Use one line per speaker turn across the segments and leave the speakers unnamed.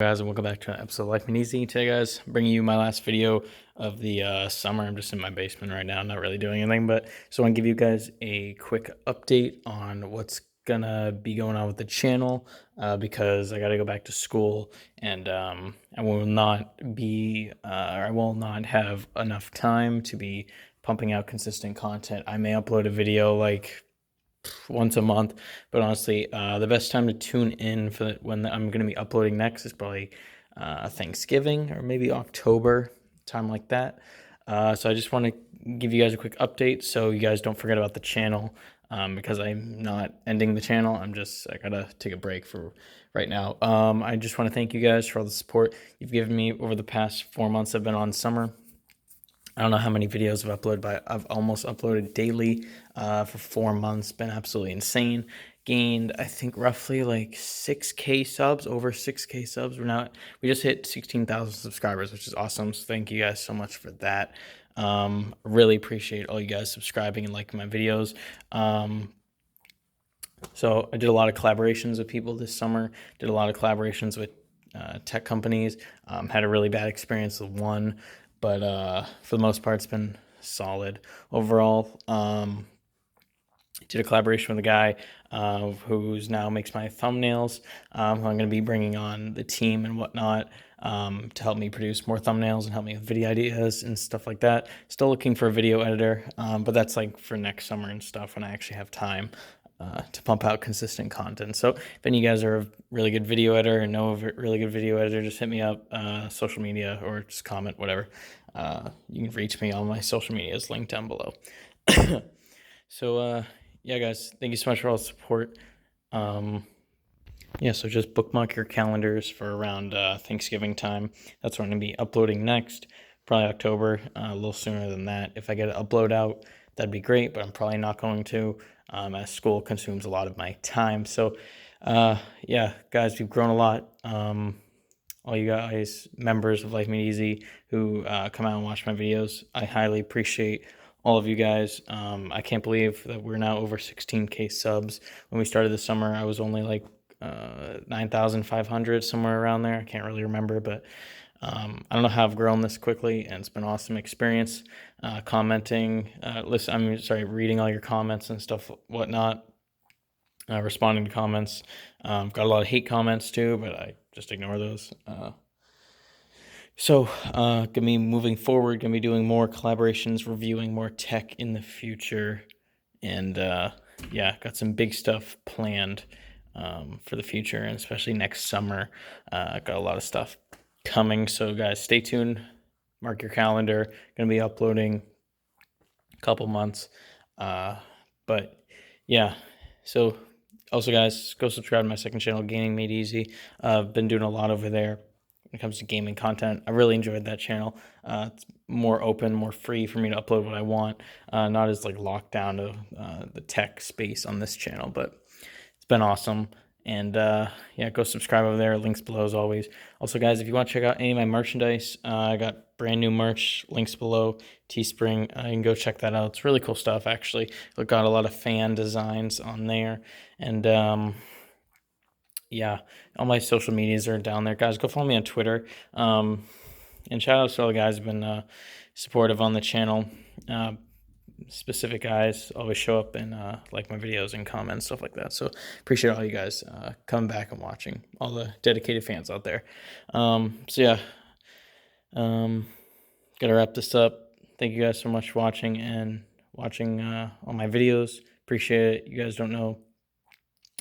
Guys, and welcome back to an episode of Life Made Easy. Today, guys, bringing you my last video of the summer. I'm just in my basement right now, not really doing anything, but just want to give you guys a quick update on what's gonna be going on with the channel because I got to go back to school, and I will not be, I will not have enough time to be pumping out consistent content. I may upload a video like once a month, but honestly, the best time to tune in for when I'm going to be uploading next is probably Thanksgiving or maybe October, time like that. So I just want to give you guys a quick update so you guys don't forget about the channel, because I'm not ending the channel. I gotta take a break for right now. I just want to thank you guys for all the support you've given me over the past 4 months I've been on summer. I don't know how many videos I've uploaded, but I've almost uploaded daily for 4 months. Been absolutely insane. Gained, I think, roughly like 6K subs, over 6K subs. We just hit 16,000 subscribers, which is awesome. So thank you guys so much for that. Really appreciate all you guys subscribing and liking my videos. So I did a lot of collaborations with people this summer. Did a lot of collaborations with tech companies. Had a really bad experience with one, but for the most part, it's been solid overall. Did a collaboration with a guy who's now makes my thumbnails. Who I'm going to be bringing on the team and whatnot to help me produce more thumbnails and help me with video ideas and stuff like that. Still looking for a video editor, but that's like for next summer and stuff when I actually have time to pump out consistent content. So if any of you guys are a really good video editor and know of a really good video editor, just hit me up, social media, or just comment, whatever. You can reach me on my social medias linked down below. So yeah, guys, thank you so much for all the support. Yeah, so just bookmark your calendars for around Thanksgiving time. That's when I'm going to be uploading next, probably October, a little sooner than that. If I get an upload out, that'd be great, but I'm probably not going to, as school consumes a lot of my time. So yeah, guys, we've grown a lot. All you guys, members of Life Made Easy, who come out and watch my videos, I highly appreciate all of you guys. I can't believe that we're now over 16K subs. When we started this summer, I was only like 9,500, somewhere around there. I can't really remember, but I don't know how I've grown this quickly, and it's been an awesome experience. Commenting, reading all your comments and stuff, whatnot. Responding to comments. Got a lot of hate comments too, but I just ignore those. So, gonna be moving forward, gonna be doing more collaborations, reviewing more tech in the future, and yeah, got some big stuff planned for the future, and especially next summer. Got a lot of stuff coming, so guys, stay tuned. Mark your calendar. Gonna be uploading a couple months, but yeah. So, also, guys, go subscribe to my second channel, Gaming Made Easy. I've been doing a lot over there when it comes to gaming content. I really enjoyed that channel. It's more open, more free for me to upload what I want, not as like locked down to the tech space on this channel, but it's been awesome. And yeah, go subscribe over there. Links below as always. Also, guys, if you want to check out any of my merchandise, I got brand new merch. Links below. Teespring. You can go check that out. It's really cool stuff, actually. I've got a lot of fan designs on there. And yeah, all my social medias are down there. Guys, go follow me on Twitter. And shout out to all the guys who've been supportive on the channel. Specific guys always show up and like my videos and comments, stuff like that. So appreciate all you guys coming back and watching, all the dedicated fans out there. So yeah, gotta wrap this up. Thank you guys so much for watching and watching all my videos. Appreciate it. You guys don't know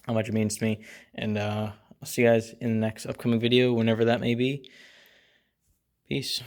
how much it means to me. And I'll see you guys in the next upcoming video, whenever that may be. Peace.